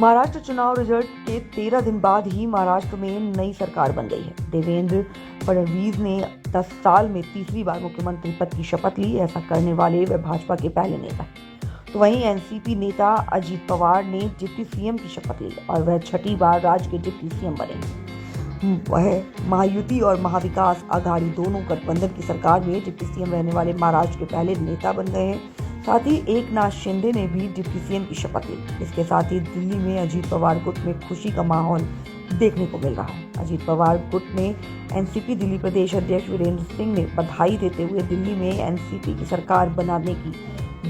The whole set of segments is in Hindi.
महाराष्ट्र चुनाव रिजल्ट के 13 दिन बाद ही महाराष्ट्र में नई सरकार बन गई है। देवेंद्र फडणवीस ने 10 साल में तीसरी बार मुख्यमंत्री पद की शपथ ली। ऐसा करने वाले वे भाजपा के पहले नेता हैं। तो वहीं एनसीपी नेता अजीत पवार ने डिप्टी सीएम की शपथ ली और वह छठी बार राज्य के डिप्टी सीएम बने। वह महायुति और महाविकास आघाड़ी दोनों गठबंधन की सरकार में डिप्टी सीएम रहने वाले महाराष्ट्र के पहले नेता बन गए हैं। साथ ही एकनाथ शिंदे ने भी डिप्टी सीएम की शपथ ली। इसके साथ ही दिल्ली में अजीत पवार गुट में खुशी का माहौल देखने को मिल रहा है। अजीत पवार गुट में एनसीपी दिल्ली प्रदेश अध्यक्ष वीरेंद्र सिंह ने बधाई देते हुए दिल्ली में एनसीपी की सरकार बनाने की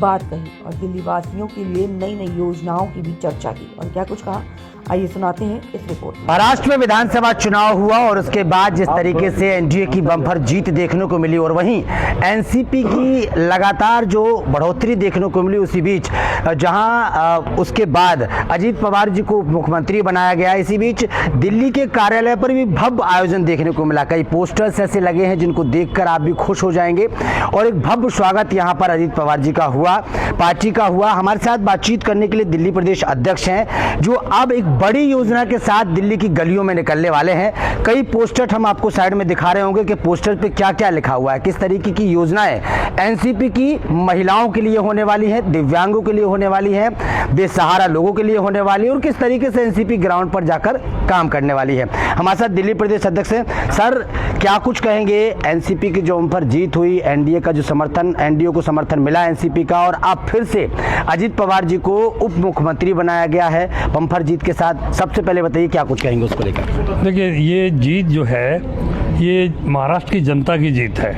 बात कही और दिल्ली वासियों के लिए नई नई योजनाओं की भी चर्चा की। और क्या कुछ कहा, आइए सुनाते हैं इस रिपोर्ट में। महाराष्ट्र में विधानसभा चुनाव हुआ और उसके बाद जिस तरीके से एनडीए की बम्पर जीत देखने को मिली और वहीं एनसीपी की लगातार जो बढ़ोतरी देखने को मिली, उसी बीच जहां उसके बाद अजीत पवार जी को मुख्यमंत्री बनाया गया, इसी बीच दिल्ली के कार्यालय पर भी भव्य आयोजन देखने को मिला। कई पोस्टर्स ऐसे लगे हैं जिनको देखकर आप भी खुश हो जाएंगे और एक भव्य स्वागत यहां पर अजीत पवार जी का हुआ, पार्टी का हुआ। हमारे साथ बातचीत करने के लिए दिल्ली प्रदेश अध्यक्ष हैं जो अब एक बड़ी योजना के साथ दिल्ली की गलियों में निकलने वाले हैं। कई पोस्टर हम आपको साइड में दिखा रहे होंगे कि पोस्टर पे क्या क्या लिखा हुआ है, किस तरीके की योजनाएं एनसीपी की महिलाओं के लिए होने वाली है, दिव्यांगों के लिए होने वाली है, बेसहारा लोगों के लिए होने वाली है और किस तरीके से एनसीपी ग्राउंड पर जाकर काम करने वाली है। हमारे साथ दिल्ली प्रदेश अध्यक्ष हैं। सर, क्या कुछ कहेंगे, एनसीपी की जो पर जीत हुई, एनडीए का जो समर्थन, एनडीए को समर्थन मिला एनसीपी का और अब फिर से अजीत पवार जी को उप मुख्यमंत्री बनाया गया है बम्पर जीत के साथ, सबसे पहले बताइए क्या कुछ कहेंगे उसको लेकर। देखिए, ये जीत जो है ये महाराष्ट्र की जनता की जीत है,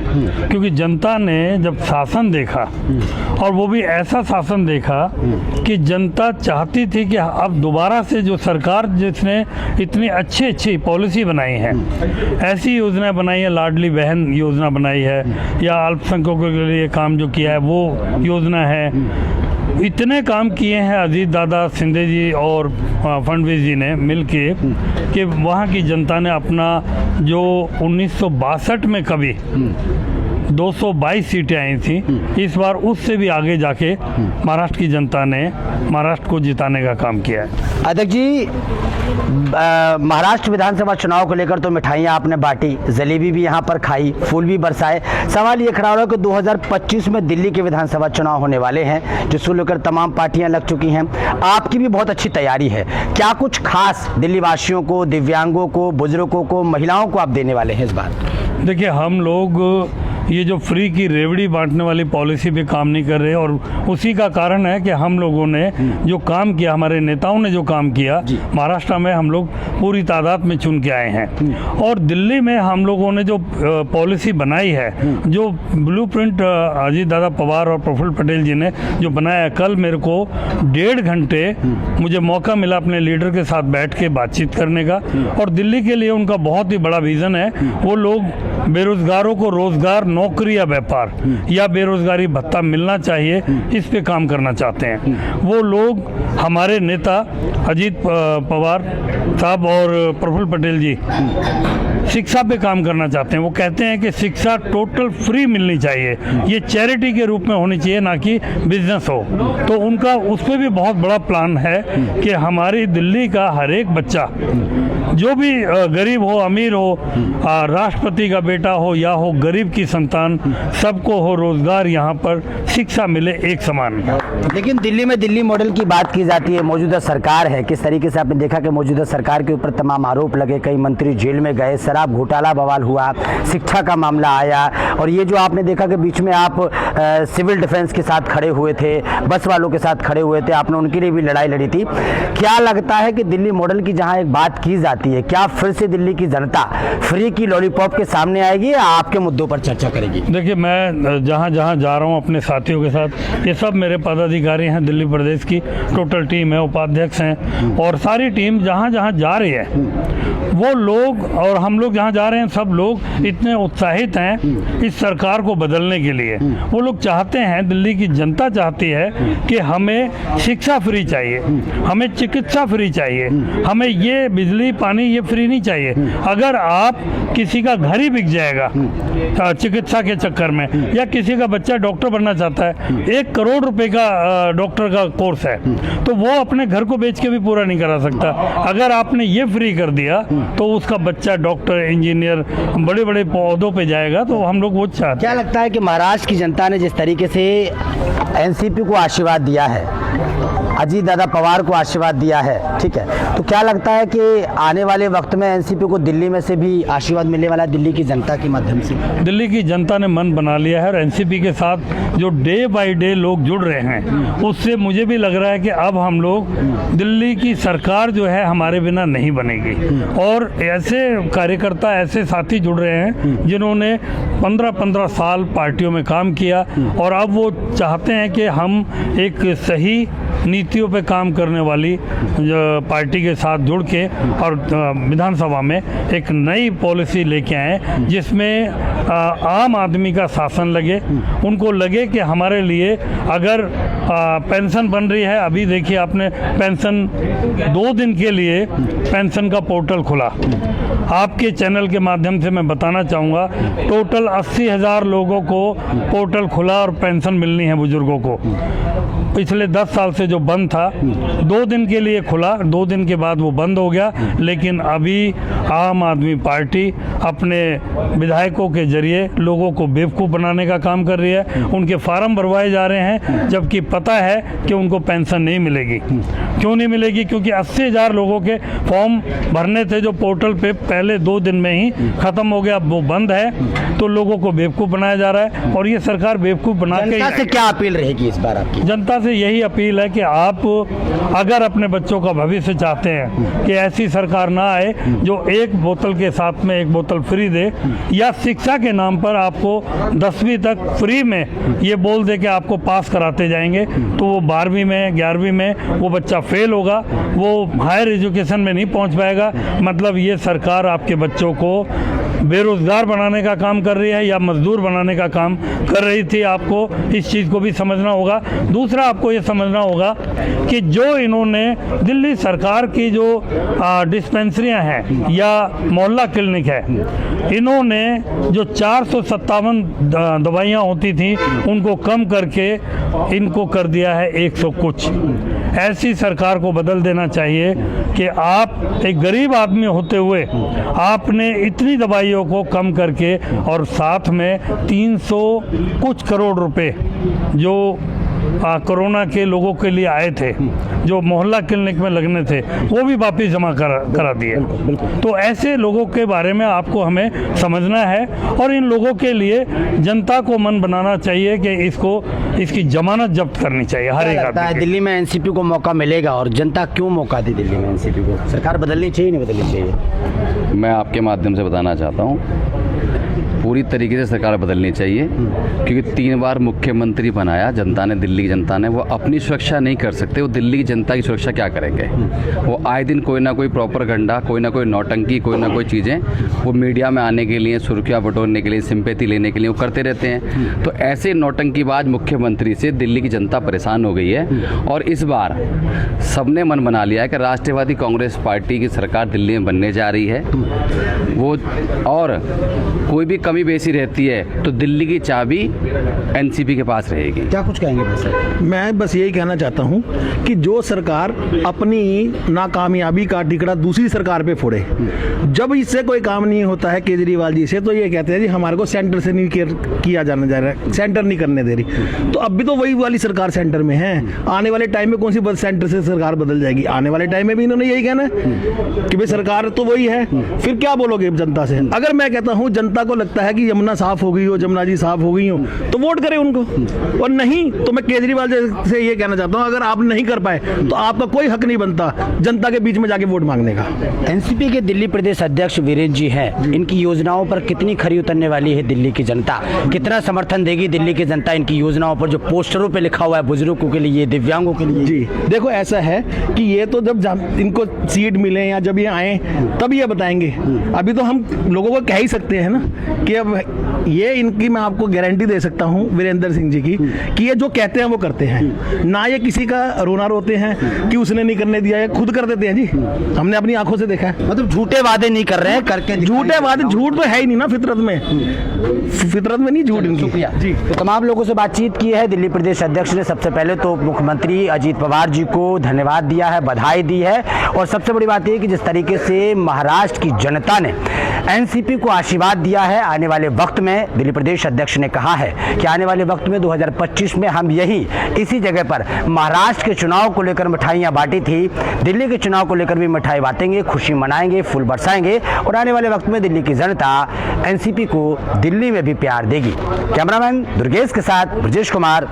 क्योंकि जनता ने जब शासन देखा और वो भी ऐसा शासन देखा कि जनता चाहती थी कि अब दोबारा से जो सरकार जिसने इतनी अच्छी पॉलिसी बनाई है, ऐसी योजना बनाई है, लाडली बहन योजना बनाई है या अल्पसंख्यकों के लिए काम जो किया है वो योजना है, इतने काम किए हैं अजीत दादा, शिंदे जी और फडणवीस जी ने मिलके कि वहाँ की जनता ने अपना जो 1962 में कभी 222 सीटें आई थी, इस बार उससे भी आगे जाके महाराष्ट्र की जनता ने महाराष्ट्र को जिताने का काम किया है। अध्यक्ष जी, महाराष्ट्र विधानसभा चुनाव को लेकर तो मिठाइयाँ आपने बांटी, जलेबी भी यहाँ पर खाई, फूल भी बरसाए। सवाल ये खड़ा हो रहा है कि 2025 में दिल्ली के विधानसभा चुनाव होने वाले हैं जिसको लेकर तमाम पार्टियां लग चुकी हैं। आपकी भी बहुत अच्छी तैयारी है। क्या कुछ खास दिल्ली वासियों को, दिव्यांगों को, बुजुर्गों को, महिलाओं को आप देने वाले हैं इस बार? देखिए, हम लोग ये जो फ्री की रेवड़ी बांटने वाली पॉलिसी पे काम नहीं कर रहे और उसी का कारण है कि हम लोगों ने जो काम किया, हमारे नेताओं ने जो काम किया, महाराष्ट्र में हम लोग पूरी तादाद में चुन के आए हैं और दिल्ली में हम लोगों ने जो पॉलिसी बनाई है, जो ब्लूप्रिंट अजीत दादा पवार और प्रफुल्ल पटेल जी ने जो बनाया है, कल मेरे को 1.5 घंटे मुझे मौका मिला अपने लीडर के साथ बैठ के बातचीत करने का और दिल्ली के लिए उनका बहुत ही बड़ा विजन है। वो लोग बेरोजगारों को रोजगार, नौकरी या व्यापार या बेरोजगारी भत्ता मिलना चाहिए, इस पे काम करना चाहते हैं। वो लोग, हमारे नेता अजीत पवार साहब और प्रफुल्ल पटेल जी शिक्षा पे काम करना चाहते हैं। वो कहते हैं कि शिक्षा टोटल फ्री मिलनी चाहिए, ये चैरिटी के रूप में होनी चाहिए, ना कि बिजनेस हो। तो उनका उस पर भी बहुत बड़ा प्लान है कि हमारी दिल्ली का हर एक बच्चा, जो भी गरीब हो, अमीर हो, राष्ट्रपति का बेटा हो या हो गरीब की संतान, सबको हो रोजगार, यहाँ पर शिक्षा मिले एक समान। लेकिन दिल्ली में दिल्ली मॉडल की बात की जाती है, मौजूदा सरकार है, किस तरीके से आपने देखा कि मौजूदा सरकार के ऊपर तमाम आरोप लगे, कई मंत्री जेल में गए, शराब घोटाला बवाल हुआ, शिक्षा का मामला आया और ये जो आपने देखा कि बीच में आप सिविल डिफेंस के साथ खड़े हुए थे, बस वालों के साथ खड़े हुए थे, आपने उनके लिए भी लड़ाई लड़ी थी। क्या लगता है कि दिल्ली मॉडल की जहाँ एक बात की जाती है, क्या फिर से दिल्ली की जनता फ्री की लॉलीपॉप के सामने आएगी या आपके मुद्दों पर चर्चा करेगी? देखिए, मैं जहाँ जहाँ जा रहा हूँ अपने साथियों के साथ, ये सब मेरे पदाधिकारी हैं, दिल्ली प्रदेश की टोटल टीम है, उपाध्यक्ष हैं और सारी टीम जहाँ जहाँ जा रही है, वो लोग और हम लोग लोग जहाँ जा रहे हैं सब लोग इतने उत्साहित हैं इस सरकार को बदलने के लिए। वो लोग चाहते हैं, दिल्ली की जनता चाहती है कि हमें शिक्षा फ्री चाहिए, हमें चिकित्सा फ्री चाहिए, हमें ये बिजली पानी ये फ्री नहीं चाहिए। अगर आप किसी का घर ही बिक जाएगा चिकित्सा के चक्कर में, या किसी का बच्चा डॉक्टर बनना चाहता है, 1 करोड़ रुपए का डॉक्टर का कोर्स है, तो वो अपने घर को बेच के भी पूरा नहीं करा सकता। अगर आपने ये फ्री कर दिया तो उसका बच्चा डॉक्टर, इंजीनियर, बड़े बड़े पौधों पे जाएगा। तो हम लोग वो चाहते हैं। क्या लगता है कि महाराष्ट्र की जनता ने जिस तरीके से एनसीपी को आशीर्वाद दिया है, अजीत दादा पवार को आशीर्वाद दिया है, ठीक है, तो क्या लगता है कि आने वाले वक्त में एनसीपी को दिल्ली में से भी आशीर्वाद मिलने वाला है, दिल्ली की जनता के माध्यम से? दिल्ली की जनता ने मन बना लिया है और एनसीपी के साथ जो डे बाय डे लोग जुड़ रहे हैं, उससे मुझे भी लग रहा है कि अब हम लोग दिल्ली की सरकार जो है हमारे बिना नहीं बनेगी। और ऐसे कार्यकर्ता, ऐसे साथी जुड़ रहे हैं जिन्होंने 15-15 साल पार्टियों में काम किया और अब वो चाहते हैं कि हम एक सही नीतियों पे काम करने वाली पार्टी के साथ जुड़ के और विधानसभा में एक नई पॉलिसी लेके आए जिसमें आम आदमी का शासन लगे। उनको लगे कि हमारे लिए अगर पेंशन बन रही है, अभी देखिए आपने पेंशन 2 दिन के लिए पेंशन का पोर्टल खुला, आपके चैनल के माध्यम से मैं बताना चाहूँगा, टोटल 80,000 लोगों को पोर्टल खुला और पेंशन मिलनी है बुजुर्गों को। पिछले 10 साल से जो बंद था, 2 दिन के लिए खुला, 2 दिन के बाद वो बंद हो गया। लेकिन अभी आम आदमी पार्टी अपने विधायकों के जरिए लोगों को बेवकूफ़ बनाने का काम कर रही है। उनके फार्म भरवाए जा रहे हैं जबकि पता है कि उनको पेंशन नहीं मिलेगी। क्यों नहीं मिलेगी? क्योंकि 80,000 लोगों के फॉर्म भरने थे जो पोर्टल पे पहले 2 दिन में ही ख़त्म हो गया, अब वो बंद है। तो लोगों को बेवकूफ़ बनाया जा रहा है और ये सरकार बेवकूफ़ बना के। जनता से क्या अपील रहेगी इस बार आपकी? जनता से यही अपील है कि आप अगर अपने बच्चों का भविष्य चाहते हैं कि ऐसी सरकार ना आए जो 1 बोतल के साथ में 1 बोतल फ्री दे, या शिक्षा के नाम पर आपको 10वीं तक फ्री में ये बोल दे कि आपको पास कराते जाएंगे, तो वो 12वीं में 11वीं में वो बच्चा फेल होगा, वो हायर एजुकेशन में नहीं पहुंच पाएगा। मतलब ये सरकार आपके बच्चों को बेरोजगार बनाने का काम कर रही है या मजदूर बनाने का काम कर रही थी। आपको इस चीज़ को भी समझना होगा। दूसरा, आपको ये समझना होगा कि जो इन्होंने दिल्ली सरकार की जो डिस्पेंसरियां हैं या मोहल्ला क्लिनिक है, इन्होंने जो 457 दवाइयाँ होती थी उनको कम करके इनको कर दिया है 100 कुछ। ऐसी सरकार को बदल देना चाहिए कि आप एक गरीब आदमी होते हुए आपने इतनी दवाइयों को कम करके और साथ में 300 कुछ करोड़ रुपए जो कोरोना के लोगों के लिए आए थे, जो मोहल्ला क्लिनिक में लगने थे, वो भी वापस जमा करा दिए। तो ऐसे लोगों के बारे में आपको हमें समझना है और इन लोगों के लिए जनता को मन बनाना चाहिए कि इसकी जमानत जब्त करनी चाहिए हर एक आदमी। दिल्ली में एनसीपी को मौका मिलेगा और जनता क्यों मौका दी दिल्ली में एनसीपी को? सरकार बदलनी चाहिए, नहीं बदलनी चाहिए? मैं आपके माध्यम से बताना चाहता हूँ, पूरी तरीके से सरकार बदलनी चाहिए, क्योंकि 3 बार मुख्यमंत्री बनाया जनता ने, दिल्ली की जनता ने। वो अपनी सुरक्षा नहीं कर सकते, वो दिल्ली की जनता की सुरक्षा क्या करेंगे? वो आए दिन कोई ना कोई प्रोपेगेंडा, कोई ना कोई नौटंकी, कोई ना कोई चीज़ें वो मीडिया में आने के लिए, सुर्खियाँ बटोरने के लिए, सिंपैथी लेने के लिए वो करते रहते हैं। तो ऐसे नौटंकीबाज मुख्यमंत्री से दिल्ली की जनता परेशान हो गई है और इस बार सबने मन बना लिया है कि राष्ट्रवादी कांग्रेस पार्टी की सरकार दिल्ली में बनने जा रही है। वो और कोई भी कमी बेसी रहती है तो दिल्ली की चाबी एनसीपी के पास रहेगी। क्या कुछ कहेंगे बस? मैं बस यही कहना चाहता हूं कि जो सरकार अपनी नाकामयाबी का टिकड़ा दूसरी सरकार पे फोड़े, जब इससे कोई काम नहीं होता है केजरीवाल जी से, तो ये कहते हैं जी हमारे को सेंटर से नहीं किया जाने जा रहा है, सेंटर नहीं करने दे रही। तो अब भी तो वही वाली सरकार सेंटर में है। आने वाले टाइम में कौन सी सेंटर से सरकार बदल जाएगी? आने वाले टाइम में भी इन्होंने यही कहना है कि भाई सरकार तो वही है। फिर क्या बोलोगे जनता से? अगर मैं कहता हूँ जनता को लगता है है कि यमुना साफ हो गई हो, जमुना जी साफ हो गई हो, तो वोट करें उनको, और नहीं तो मैं केजरीवाल से ये कहना चाहता हूँ, अगर आप नहीं कर पाए तो आपका कोई हक नहीं बनता जनता के बीच में जाके वोट मांगने का। एनसीपी के दिल्ली प्रदेश अध्यक्ष वीरेंद्र जी हैं, इनकी योजनाओं पर कितनी खरी उतरने वाली है दिल्ली की जनता, कितना समर्थन देगी दिल्ली की जनता इनकी योजनाओं पर जो पोस्टरों पे लिखा हुआ है बुजुर्गों के लिए, दिव्यांगों के लिए? जी देखो, ऐसा है कि ये तो जब इनको सीट मिले या जब ये आए तब ये बताएंगे। अभी तो हम लोगों को कह ही सकते हैं ना कि अब ये इनकी मैं आपको गारंटी दे सकता हूँ वीरेंद्र सिंह जी की कि ये जो कहते हैं वो करते हैं, ना ये किसी का रोना रोते हैं कि उसने नहीं करने दिया, ये खुद कर देते हैं जी, हमने अपनी आंखों से देखा है। मतलब झूठे वादे नहीं कर रहे हैं, करके झूठे वादे, झूठ तो है ही नहीं ना फितरत में, फितरत में नहीं झूठ इनकी। जी तो तमाम लोगों से बातचीत की है दिल्ली प्रदेश अध्यक्ष ने। सबसे पहले तो मुख्यमंत्री अजीत पवार जी को धन्यवाद दिया है, बधाई दी है, और सबसे बड़ी बात यह कि जिस तरीके से महाराष्ट्र की जनता ने एनसीपी को आशीर्वाद दिया है, आने वाले वक्त में दिल्ली प्रदेश अध्यक्ष ने कहा है कि आने वाले वक्त में 2025 में हम यही इसी जगह पर महाराष्ट्र के चुनाव को लेकर मिठाइयां बांटी थी, दिल्ली के चुनाव को लेकर भी मिठाई बांटेंगे, खुशी मनाएंगे, फूल बरसाएंगे, और आने वाले वक्त में दिल्ली की जनता एनसीपी को दिल्ली में भी प्यार देगी। कैमरामैन दुर्गेश के साथ ब्रजेश कुमार।